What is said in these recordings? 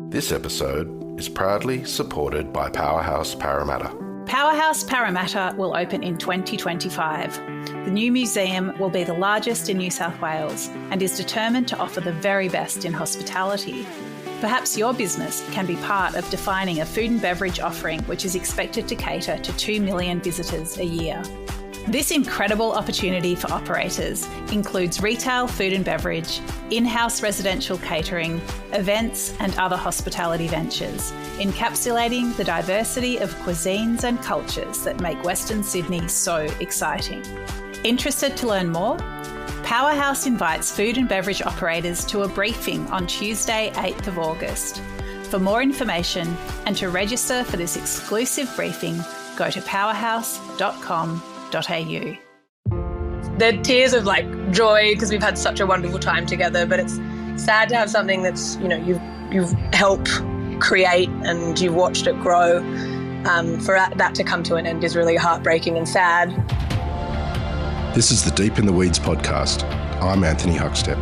This episode is proudly supported by Powerhouse Parramatta. Powerhouse Parramatta will open in 2025. The new museum will be the largest in New South Wales and is determined to offer the very best in hospitality. Perhaps your business can be part of defining a food and beverage offering which is expected to cater to 2 million visitors a year. This incredible opportunity for operators includes retail food and beverage, in-house residential catering, events and other hospitality ventures, encapsulating the diversity of cuisines and cultures that make Western Sydney so exciting. Interested to learn more? Powerhouse invites food and beverage operators to a briefing on Tuesday, 8th of August. For more information and to register for this exclusive briefing, go to powerhouse.com.au. They're tears of joy because we've had such a wonderful time together, but it's sad to have something that's, you've helped create and you've watched it grow. For that to come to an end is really heartbreaking and sad. This is the Deep in the Weeds podcast. I'm Anthony Huckstep.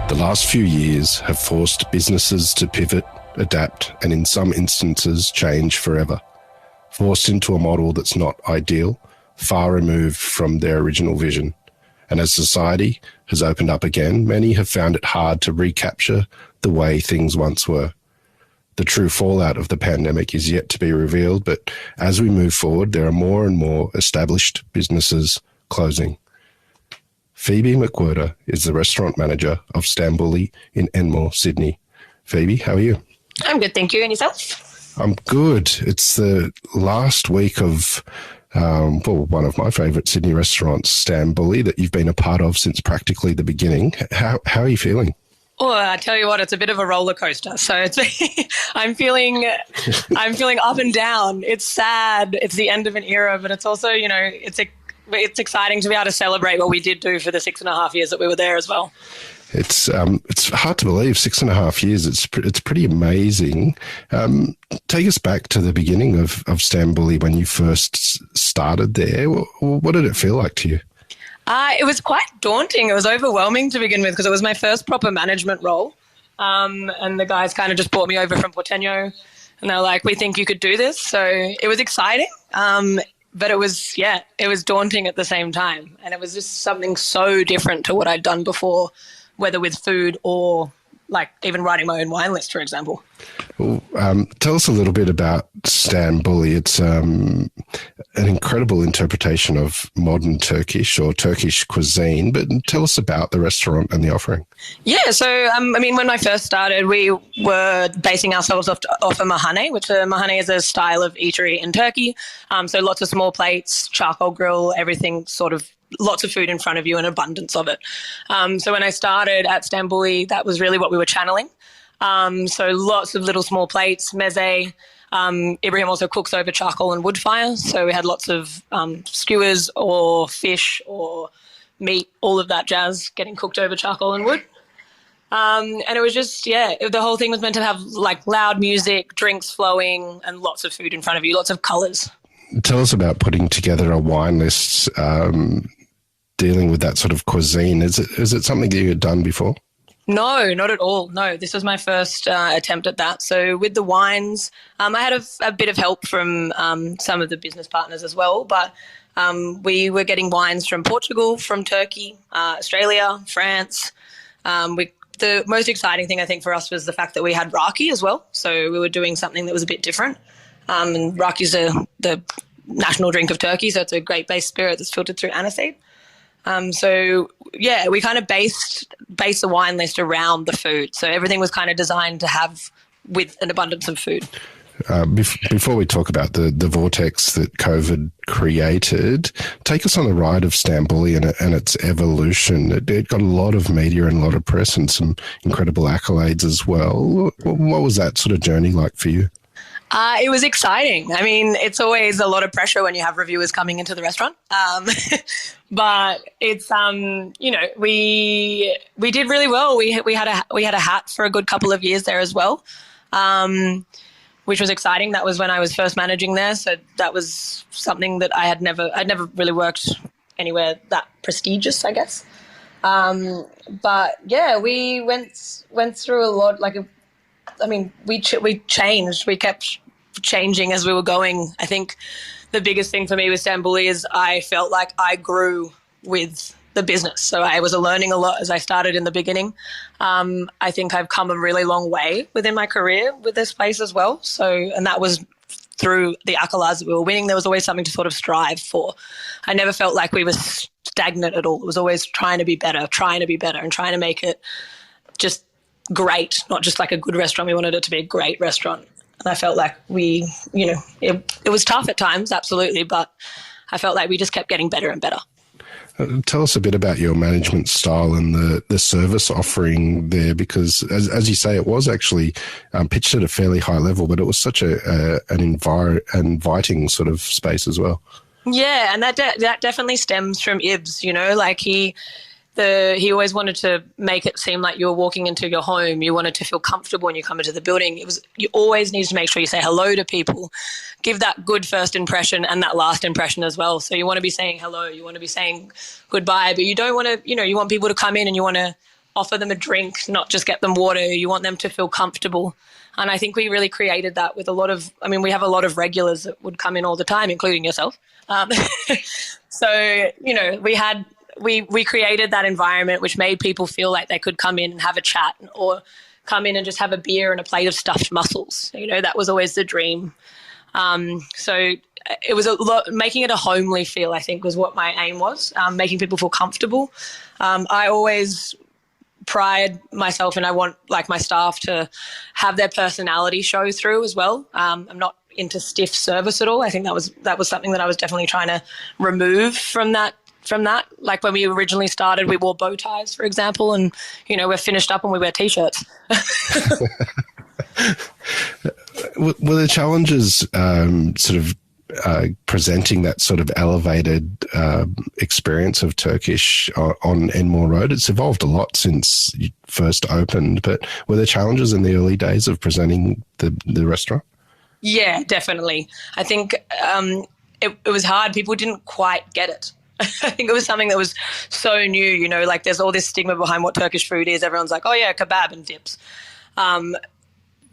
The last few years have forced businesses to pivot, adapt, and in some instances change forever. Forced into a model that's not ideal, far removed from their original vision. And as society has opened up again, many have found it hard to recapture the way things once were. The true fallout of the pandemic is yet to be revealed, but as we move forward, there are more and more established businesses closing. Phoebe McWhirter is the restaurant manager of Stanbuli in Enmore, Sydney. Phoebe, how are you? I'm good, thank you. And yourself? I'm good. It's the last week of one of my favourite Sydney restaurants, Stanbuli, that you've been a part of since practically the beginning. How are you feeling? Oh, I tell you what, it's a bit of a roller coaster. So I'm feeling up and down. It's sad. It's the end of an era, but it's also, it's exciting to be able to celebrate what we did do for the 6.5 years that we were there as well. It's hard to believe, 6.5 years. It's pretty amazing. Take us back to the beginning of Stanbuli when you first started there. What did it feel like to you? It was quite daunting. It was overwhelming to begin with because it was my first proper management role. And the guys kind of just brought me over from Porteño and they were like, we think you could do this. So it was exciting. But it was daunting at the same time. And it was just something so different to what I'd done before, whether with food or even writing my own wine list, for example. Well, tell us a little bit about Stanbuli. It's an incredible interpretation of modern Turkish or Turkish cuisine, but tell us about the restaurant and the offering. Yeah, so, when I first started, we were basing ourselves off a mahane, which a mahane is a style of eatery in Turkey. So lots of small plates, charcoal grill, everything lots of food in front of you and abundance of it. So when I started at Stanbuli, that was really what we were channeling. So lots of little small plates, meze. Ibrahim also cooks over charcoal and wood fire. So we had lots of skewers or fish or meat, all of that jazz getting cooked over charcoal and wood. And it was just, the whole thing was meant to have loud music, drinks flowing and lots of food in front of you, lots of colours. Tell us about putting together a wine list, dealing with that sort of cuisine. Is it something that you had done before? No, not at all. No, this was my first attempt at that. So with the wines, I had a bit of help from some of the business partners as well, but we were getting wines from Portugal, from Turkey, Australia, France. The most exciting thing I think for us was the fact that we had raki as well. So we were doing something that was a bit different. And raki is the national drink of Turkey, so it's a grape-based spirit that's filtered through aniseed. We kind of based the wine list around the food. So everything was kind of designed to have with an abundance of food. Before we talk about the vortex that COVID created, take us on the ride of Stanbuli and its evolution. It got a lot of media and a lot of press and some incredible accolades as well. What was that sort of journey like for you? It was exciting. I mean, it's always a lot of pressure when you have reviewers coming into the restaurant. But it's, we did really well. We had a hat for a good couple of years there as well, which was exciting. That was when I was first managing there. So that was something that I'd never really worked anywhere that prestigious, I guess. But yeah, we went through a lot. We changed. We kept changing as we were going. I think the biggest thing for me with Stanbuli is I felt like I grew with the business. So I was learning a lot as I started in the beginning. I think I've come a really long way within my career with this place as well. And that was through the accolades that we were winning. There was always something to sort of strive for. I never felt like we were stagnant at all. It was always trying to be better, and trying to make it just great, not just like a good restaurant. We wanted it to be a great restaurant. And I felt like it was tough at times, absolutely, but I felt like we just kept getting better and better. Tell us a bit about your management style and the service offering there, because as you say, it was actually pitched at a fairly high level, but it was such an inviting sort of space as well. Yeah, and that definitely stems from Ibs, like he always wanted to make it seem like you were walking into your home. You wanted to feel comfortable when you come into the building. You always need to make sure you say hello to people, give that good first impression and that last impression as well. So you want to be saying hello, you want to be saying goodbye, but you don't want to, you want people to come in and you want to offer them a drink, not just get them water. You want them to feel comfortable. And I think we really created that with we have a lot of regulars that would come in all the time, including yourself. So, we created that environment which made people feel like they could come in and have a chat, or come in and just have a beer and a plate of stuffed mussels. That was always the dream. So it was making it a homely feel, I think, was what my aim was, making people feel comfortable. I always pride myself, and I want my staff to have their personality show through as well. I'm not into stiff service at all. I think that was something that I was definitely trying to remove from that. Like when we originally started, we wore bow ties, for example, and we're finished up and we wear t-shirts. Were the challenges presenting that sort of elevated experience of Turkish on Enmore Road? It's evolved a lot since you first opened, but were there challenges in the early days of presenting the restaurant? Yeah, definitely. I think it was hard. People didn't quite get it. I think it was something that was so new, there's all this stigma behind what Turkish food is. Everyone's like, oh yeah, kebab and dips.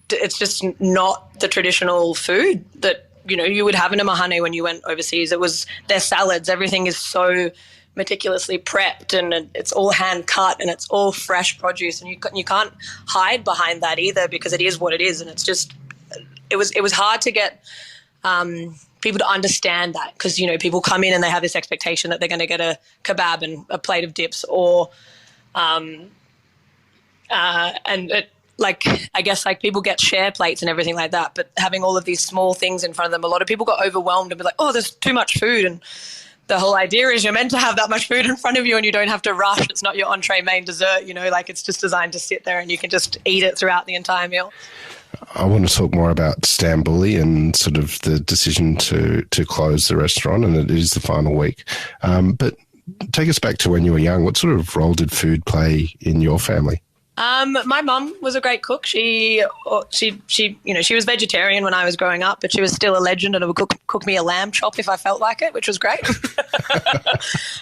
It's just not the traditional food that, you would have in a mahane when you went overseas. It was their salads. Everything is so meticulously prepped, and it's all hand cut, and it's all fresh produce, and you can't hide behind that either, because it is what it is. And it's just, it was hard to get people to understand that, because people come in and they have this expectation that they're going to get a kebab and a plate of dips, or I guess people get share plates and everything like that, but having all of these small things in front of them, a lot of people got overwhelmed and be like, oh, there's too much food. And the whole idea is you're meant to have that much food in front of you and you don't have to rush. It's not your entree, main, dessert, it's just designed to sit there and you can just eat it throughout the entire meal. I want to talk more about Stanbuli and sort of the decision to close the restaurant, and it is the final week. But take us back to when you were young. What sort of role did food play in your family? My mum was a great cook. She was vegetarian when I was growing up, but she was still a legend, and would cook me a lamb chop if I felt like it, which was great.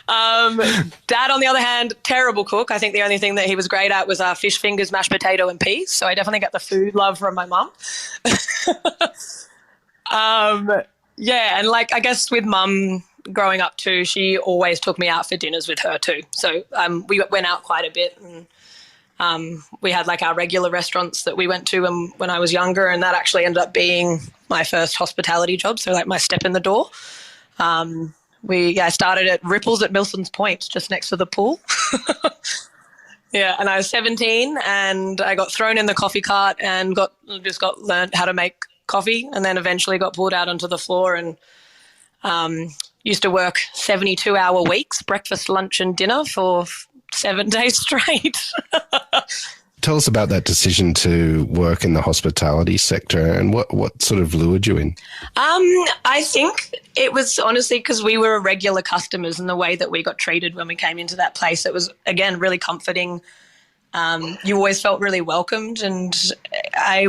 Dad, on the other hand, terrible cook. I think the only thing that he was great at was fish fingers, mashed potato, and peas. So I definitely got the food love from my mum. Yeah, and I guess with mum growing up too, she always took me out for dinners with her too. So we went out quite a bit, and we had our regular restaurants that we went to when I was younger, and that actually ended up being my first hospitality job. So my step in the door. I started at Ripples at Milson's Point, just next to the pool. Yeah, and I was 17 and I got thrown in the coffee cart and learned how to make coffee, and then eventually got pulled out onto the floor and used to work 72-hour weeks, breakfast, lunch and dinner for 7 days straight. Tell us about that decision to work in the hospitality sector, and what sort of lured you in? I think it was honestly because we were regular customers, and the way that we got treated when we came into that place, it was, again, really comforting. You always felt really welcomed, and I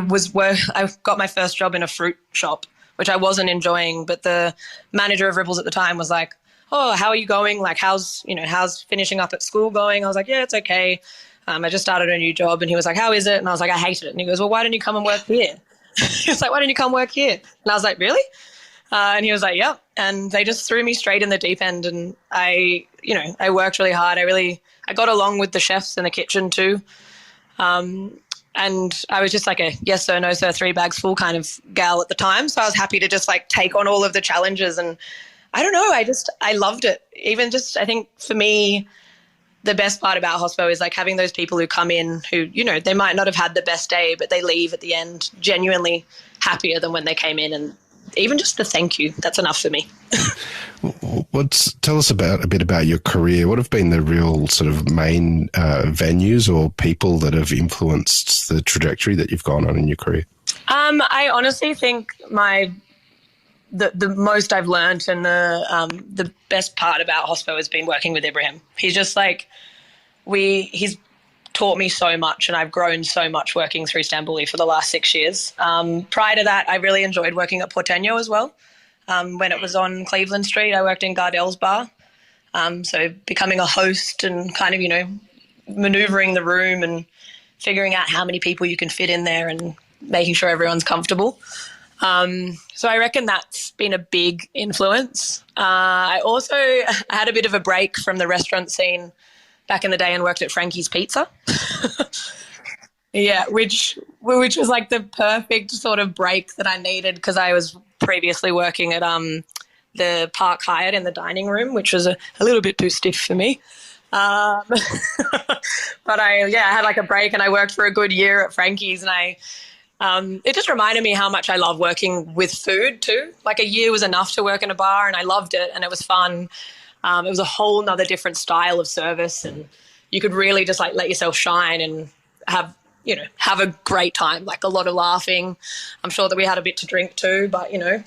got my first job in a fruit shop, which I wasn't enjoying, but the manager of Ripples at the time was like, oh, how are you going? Like, how's finishing up at school going? I was like, yeah, it's okay. I just started a new job. And he was like, how is it? And I was like, I hated it. And he goes, well, why don't you come and work here? He was like, why don't you come work here? And I was like, really? And he was like, yep. And they just threw me straight in the deep end. And I worked really hard. I got along with the chefs in the kitchen too. And I was just like a yes sir, no sir, 3 bags full kind of gal at the time. So I was happy to just like take on all of the challenges. And I don't know, I loved it. Even just, I think for me, the best part about hospo is like having those people who come in who, they might not have had the best day, but they leave at the end genuinely happier than when they came in. And even just the thank you, that's enough for me. Tell us a bit about your career. What have been the real sort of main venues or people that have influenced the trajectory that you've gone on in your career? I honestly think the most I've learned and the best part about hospo has been working with Ibrahim. He's just like he's taught me so much, and I've grown so much working through Stanbuli for the last 6 years. Prior to that, I really enjoyed working at Porteño as well. When it was on Cleveland Street, I worked in Gardell's bar. So becoming a host and kind of, maneuvering the room and figuring out how many people you can fit in there and making sure everyone's comfortable. So I reckon that's been a big influence. I also had a bit of a break from the restaurant scene back in the day and worked at Frankie's Pizza. Yeah, which was like the perfect sort of break that I needed because I was previously working at the Park Hyatt in the dining room, which was a little bit too stiff for me. But I had like a break and I worked for a good year at Frankie's, and it just reminded me how much I love working with food too. Like a year was enough to work in a bar and I loved it and it was fun. It was a whole nother different style of service and you could really just like let yourself shine and have a great time, like a lot of laughing. I'm sure that we had a bit to drink too, but it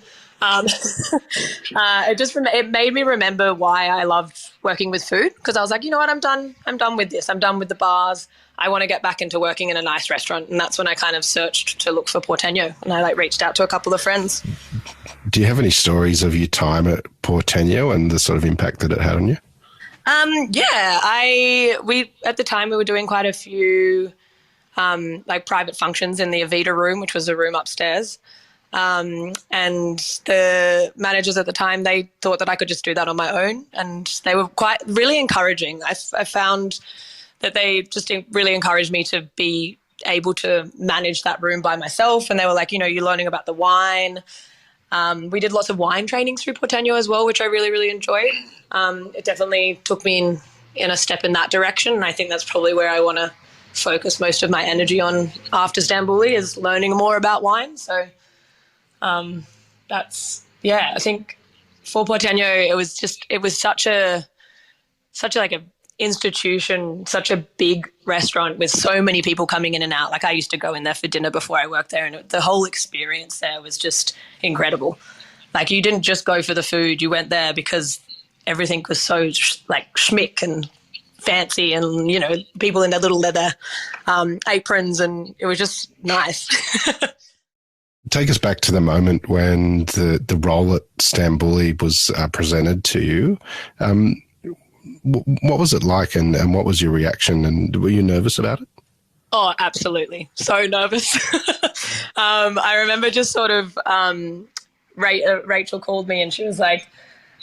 made me remember why I loved working with food, because I was like, you know what, I'm done with this. I'm done with the bars. I want to get back into working in a nice restaurant. And that's when I kind of searched to look for Porteño, and I reached out to a couple of friends. Do you have any stories of your time at Porteño and the sort of impact that it had on you? At the time we were doing quite a few private functions in the Avita room, which was a room upstairs. And the managers at the time, they thought that I could just do that on my own. And they were really encouraging. I found that they just really encouraged me to be able to manage that room by myself. And they were like, you're learning about the wine. We did lots of wine trainings through Porteño as well, which I really, really enjoyed. It definitely took me in a step in that direction. And I think that's probably where I want to focus most of my energy on after Stanbuli, is learning more about wine. So I think for Porteño, it was such a institution, such a big restaurant with so many people coming in and out. Like I used to go in there for dinner before I worked there, and the whole experience there was just incredible. Like you didn't just go for the food, you went there because everything was so schmick and fancy, and people in their little leather aprons, and it was just nice. Take us back to the moment when the role at Stanbuli was presented to you. What was it like, and what was your reaction, and were you nervous about it? Oh, absolutely. So nervous. I remember just sort of Rachel called me and she was like,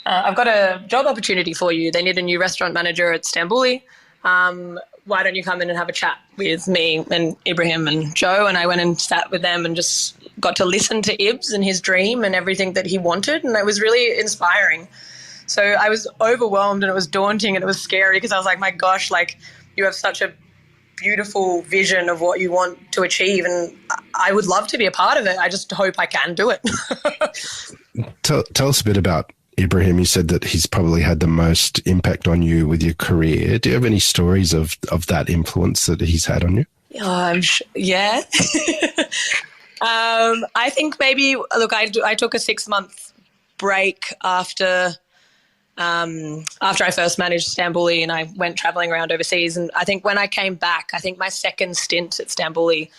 I've got a job opportunity for you. They need a new restaurant manager at Stanbuli. Why don't you come in and have a chat with me and Ibrahim and Joe? And I went and sat with them and just got to listen to Ibs and his dream and everything that he wanted. And it was really inspiring. So I was overwhelmed and it was daunting and it was scary because I was like, my gosh, you have such a beautiful vision of what you want to achieve, and I would love to be a part of it. I just hope I can do it. Tell us a bit about Ibrahim. You said that he's probably had the most impact on you with your career. Do you have any stories of that influence that he's had on you? Yeah. I think maybe, look, I took a 6-month break after I first managed Stanbuli, and I went traveling around overseas. And I think when I came back, I think my second stint at Stanbuli,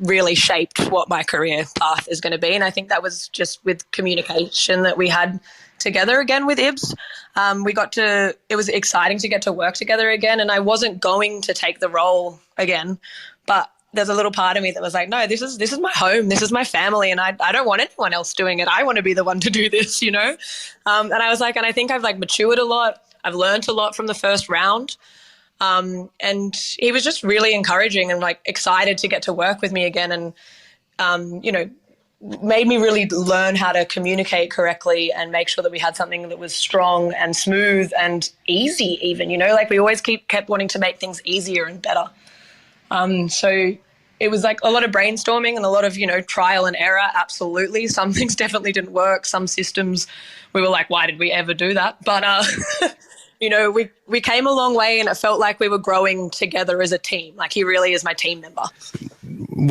really shaped what my career path is going to be. And I think that was just with communication that we had together again with Ibs. It was exciting to get to work together again, and I wasn't going to take the role again, but there's a little part of me that was like, no, this is my home, this is my family, and I don't want anyone else doing it. I want to be the one to do this, you know? And I was like, and I think I've like matured a lot. I've learned a lot from the first round. And he was just really encouraging and like excited to get to work with me again, and, you know, made me really learn how to communicate correctly and make sure that we had something that was strong and smooth and easy even, you know, like we always kept wanting to make things easier and better. So it was like a lot of brainstorming and a lot of, you know, trial and error. Absolutely. Some things definitely didn't work. Some systems we were like, why did we ever do that? But, you know, we came a long way, and it felt like we were growing together as a team. Like he really is my team member.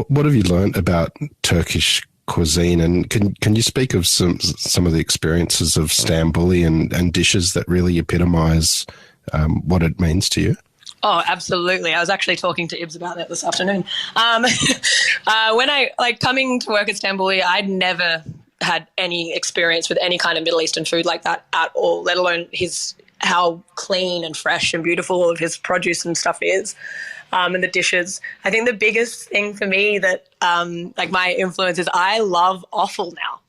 What have you learned about Turkish cuisine, and can you speak of some of the experiences of Stanbuli and dishes that really epitomise what it means to you? Oh, absolutely. I was actually talking to Ibs about that this afternoon. When I coming to work at Stanbuli, I'd never had any experience with any kind of Middle Eastern food like that at all, let alone how clean and fresh and beautiful all of his produce and stuff is, and the dishes. I think the biggest thing for me that like my influence is I love offal now.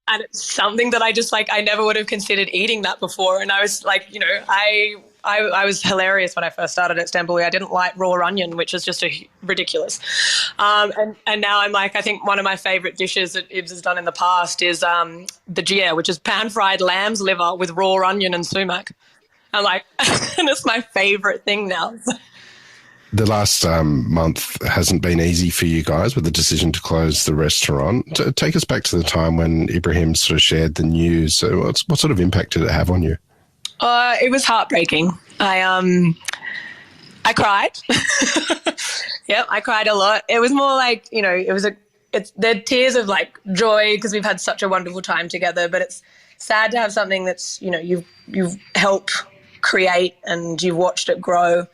And it's something that I just like, I never would have considered eating that before. And I was like, you know, I was hilarious when I first started at Stanbuli. I didn't like raw onion, which is just ridiculous. And now I'm like, I think one of my favorite dishes that Ibs has done in the past is the gia, which is pan-fried lamb's liver with raw onion and sumac. I'm like, and it's my favorite thing now. The last month hasn't been easy for you guys with the decision to close the restaurant. Take us back to the time when Ibrahim sort of shared the news. So what sort of impact did it have on you? It was heartbreaking. I cried. Yeah, I cried a lot. It was more like, you know, they're tears of like joy because we've had such a wonderful time together, but it's sad to have something that's, you know, you've helped create and you've watched it grow.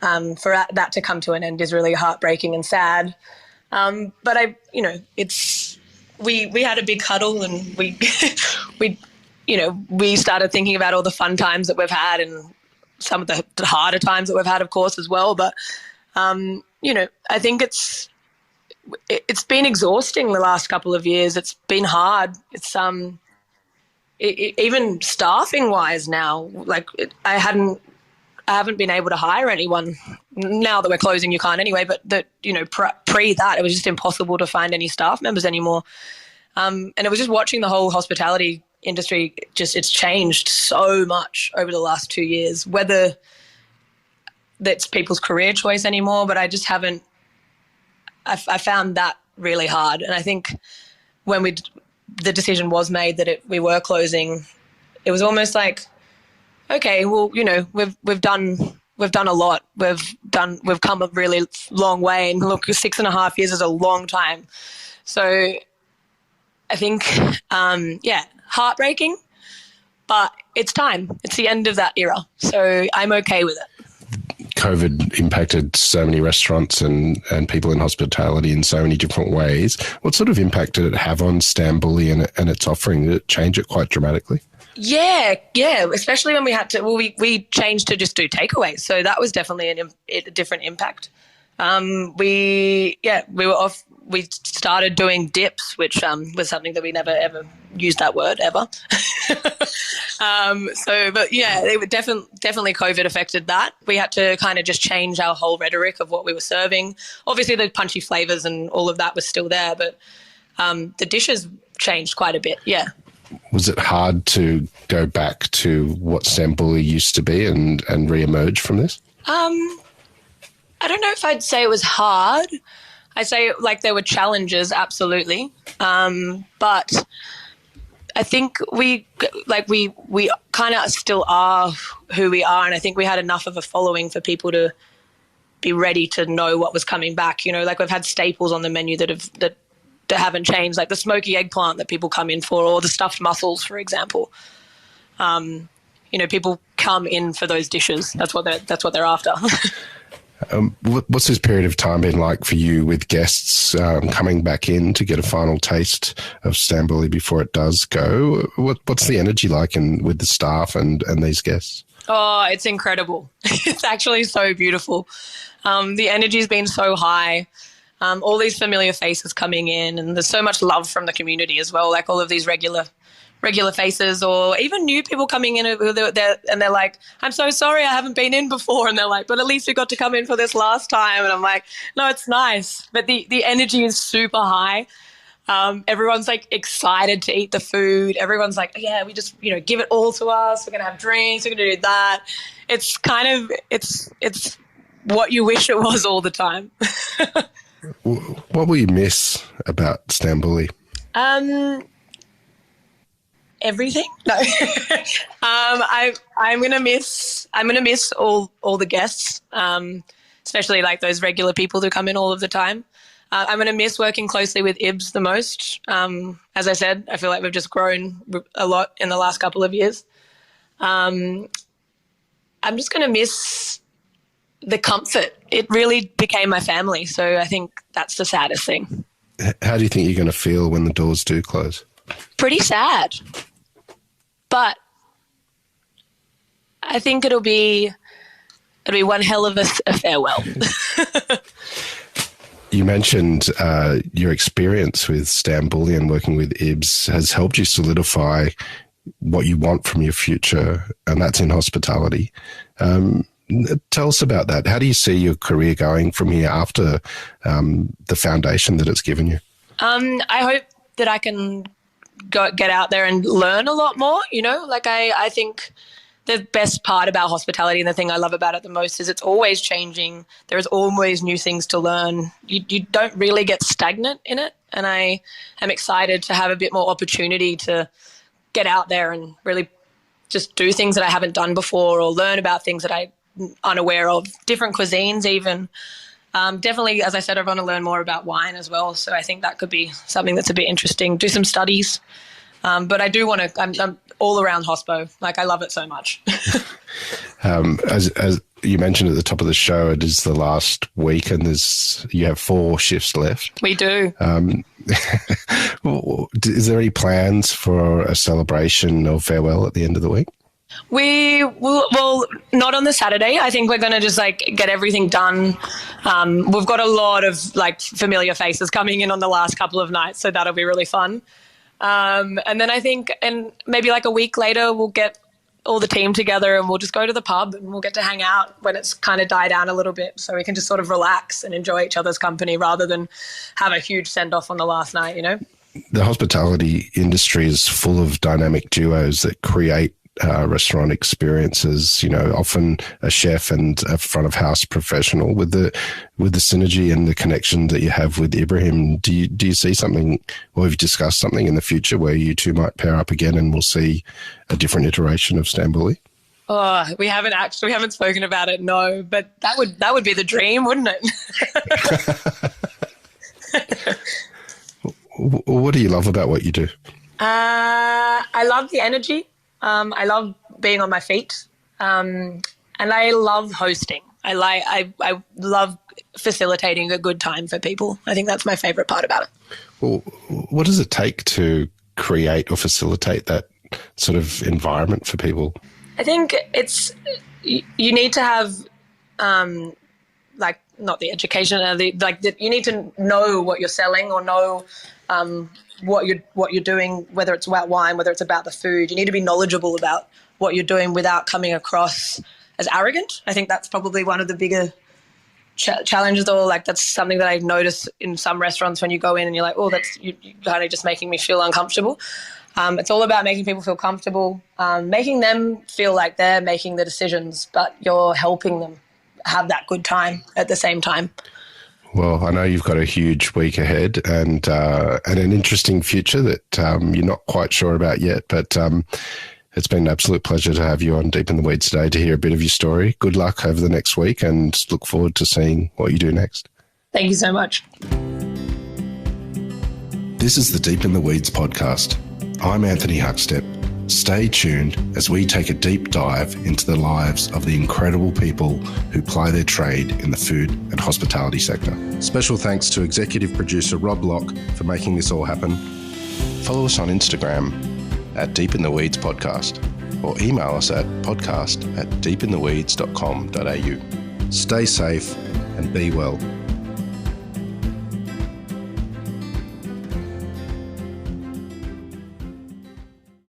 For that to come to an end is really heartbreaking and sad. But we had a big huddle, and we started thinking about all the fun times that we've had and some of the harder times that we've had, of course, as well. But, I think it's been exhausting the last couple of years. It's been hard. It's even staffing wise now, I haven't been able to hire anyone. Now that we're closing, you can't anyway, but pre that, it was just impossible to find any staff members anymore. And it was just watching the whole hospitality industry, it's changed so much over the last 2 years, whether that's people's career choice anymore, but I just haven't, I found that really hard. And I think when the decision was made that we were closing, it was almost like, okay, well, we've done a lot. We've come a really long way, and look, 6.5 years is a long time. So I think, heartbreaking, but it's time. It's the end of that era. So I'm okay with it. COVID impacted so many restaurants and people in hospitality in so many different ways. What sort of impact did it have on Stanbuli and its offering? Did it change it quite dramatically? Yeah, especially when we had to, we changed to just do takeaways. So that was definitely a different impact. We were off, we started doing dips, which was something that we never ever used that word ever. It would definitely COVID affected that. We had to kind of just change our whole rhetoric of what we were serving. Obviously the punchy flavors and all of that was still there, but the dishes changed quite a bit. Yeah. Was it hard to go back to what Stanbuli used to be and re-emerge from this? I don't know if I'd say it was hard. I'd say there were challenges, absolutely. But I think we kind of still are who we are, and I think we had enough of a following for people to be ready to know what was coming back. We've had staples on the menu that haven't changed, like the smoky eggplant that people come in for, or the stuffed mussels, for example. People come in for those dishes. That's what they're after. What's this period of time been like for you with guests coming back in to get a final taste of Stanbuli before it does go? What's the energy like with the staff and these guests? Oh, it's incredible. It's actually so beautiful. The energy's been so high. All these familiar faces coming in, and there's so much love from the community as well, like all of these regular faces, or even new people coming in and they're like, I'm so sorry I haven't been in before, and they're like, but at least you got to come in for this last time. And I'm like, no, it's nice, but the energy is super high. Everyone's like excited to eat the food. Everyone's like, yeah, we just, give it all to us. We're going to have drinks. We're going to do that. It's kind of, it's what you wish it was all the time. What will you miss about Stanbuli? Everything. No. I'm gonna miss all the guests, especially like those regular people who come in all of the time. I'm gonna miss working closely with Ibs the most. As I said, I feel like we've just grown a lot in the last couple of years. I'm just gonna miss the comfort. It really became my family, so I think that's the saddest thing. How do you think you're going to feel when the doors do close? Pretty sad, but I think it'll be one hell of a farewell. You mentioned your experience with Stanbuli and working with Ibs has helped you solidify what you want from your future, and that's in hospitality. Tell us about that. How do you see your career going from here after the foundation that it's given you? I hope that I can get out there and learn a lot more, I think the best part about hospitality and the thing I love about it the most is it's always changing. There's always new things to learn. You don't really get stagnant in it. And I am excited to have a bit more opportunity to get out there and really just do things that I haven't done before, or learn about things that I'm unaware of, different cuisines even. Definitely, as I said, I want to learn more about wine as well. So I think that could be something that's a bit interesting. Do some studies. But I do want to, I'm all around hospo. Like, I love it so much. As you mentioned at the top of the show, it is the last week and you have 4 shifts left. We do. Is there any plans for a celebration or farewell at the end of the week? We will, well, not on the Saturday. I think we're going to just get everything done. We've got a lot of familiar faces coming in on the last couple of nights, so that'll be really fun. And then I think, and maybe a week later, we'll get all the team together and we'll just go to the pub and we'll get to hang out when it's kind of died down a little bit, so we can just sort of relax and enjoy each other's company rather than have a huge send-off on the last night, The hospitality industry is full of dynamic duos that create restaurant experiences, often a chef and a front of house professional. With the synergy and the connection that you have with Ibrahim, do you see something, or have you discussed something in the future where you two might pair up again and we'll see a different iteration of Stanbuli? Oh, we haven't spoken about it, no, but that would be the dream, wouldn't it? What do you love about what you do? I love the energy. I love being on my feet, and I love hosting. I love facilitating a good time for people. I think that's my favorite part about it. Well, what does it take to create or facilitate that sort of environment for people? I think you need to have not the education, you need to know what you're selling or know what you're doing, whether it's about wine, whether it's about the food. You need to be knowledgeable about what you're doing without coming across as arrogant. I think that's probably one of the bigger challenges, or that's something that I've noticed in some restaurants when you go in and you're like, oh, that's you kind of just making me feel uncomfortable. It's all about making people feel comfortable, making them feel like they're making the decisions, but you're helping them have that good time at the same time. Well, I know you've got a huge week ahead and an interesting future that you're not quite sure about yet, but it's been an absolute pleasure to have you on Deep in the Weeds today to hear a bit of your story. Good luck over the next week and look forward to seeing what you do next. Thank you so much. This is the Deep in the Weeds podcast. I'm Anthony Huckstep. Stay tuned as we take a deep dive into the lives of the incredible people who ply their trade in the food and hospitality sector. Special thanks to executive producer Rob Locke for making this all happen. Follow us on Instagram at Deep in the Weeds Podcast, or email us at podcast@deepintheweeds.com.au. Stay safe and be well.